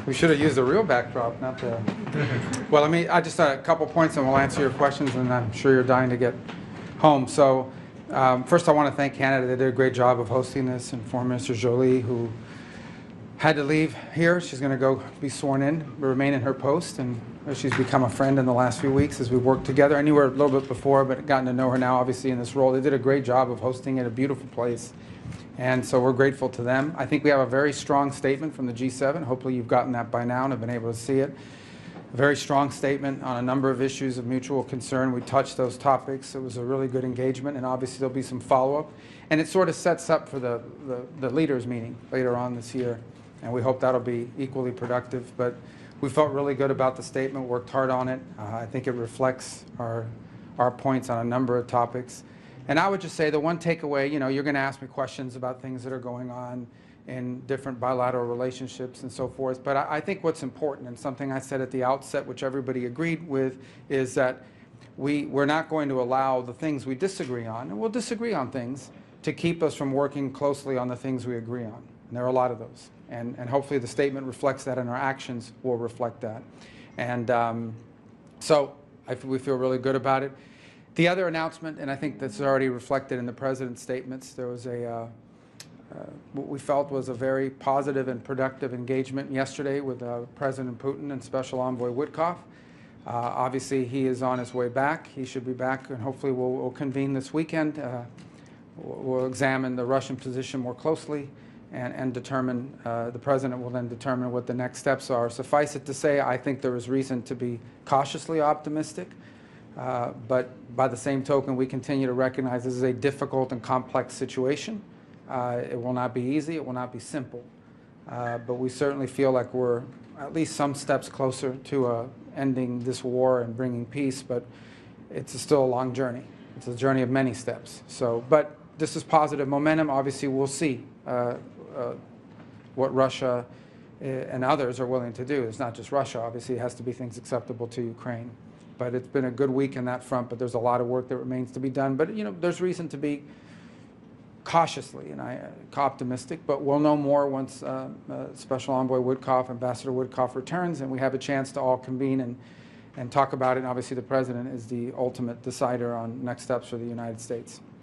We should have used the real backdrop, not the... Well, I just a couple points and we'll answer your questions, and I'm sure you're dying to get home. So first I want to thank Canada. They did a great job of hosting this, and former Minister Joly, who had to leave here. She's going to go be sworn in, remain in her post, and she's become a friend in the last few weeks as we've worked together. I knew her a little bit before, but gotten to know her now, obviously, in this role. They did a great job of hosting it, a beautiful place, and so we're grateful to them. I think we have a very strong statement from the G7. Hopefully you've gotten that by now and have been able to see it. A very strong statement on a number of issues of mutual concern. We touched those topics. It was a really good engagement, and obviously there'll be some follow-up. And it sort of sets up for the leaders' meeting later on this year, and we hope that'll be equally productive. But we felt really good about the statement, worked hard on it. I think it reflects our points on a number of topics. And I would just say the one takeaway, you're going to ask me questions about things that are going on in different bilateral relationships and so forth. But I think what's important, and something I said at the outset, which everybody agreed with, is that we're not going to allow the things we disagree on, and we'll disagree on things, to keep us from working closely on the things we agree on. And there are a lot of those. And hopefully the statement reflects that, and our actions will reflect that. And so we feel really good about it. The other announcement, and I think that's already reflected in the President's statements, there was what we felt was a very positive and productive engagement yesterday with President Putin and Special Envoy Witkoff. Obviously, he is on his way back. He should be back, and hopefully we'll convene this weekend. We'll examine the Russian position more closely and determine, the President will then determine what the next steps are. Suffice it to say, I think there is reason to be cautiously optimistic. But by the same token, we continue to recognize this is a difficult and complex situation. It will not be easy. It will not be simple. But we certainly feel like we're at least some steps closer to ending this war and bringing peace. But it's still a long journey. It's a journey of many steps. But this is positive momentum. Obviously, we'll see what Russia and others are willing to do. It's not just Russia. Obviously, it has to be things acceptable to Ukraine. But it's been a good week in that front, but there's a lot of work that remains to be done. But, there's reason to be cautiously and optimistic, but we'll know more once Special Envoy Witkoff, Ambassador Witkoff returns, and we have a chance to all convene and talk about it. And obviously the President is the ultimate decider on next steps for the United States.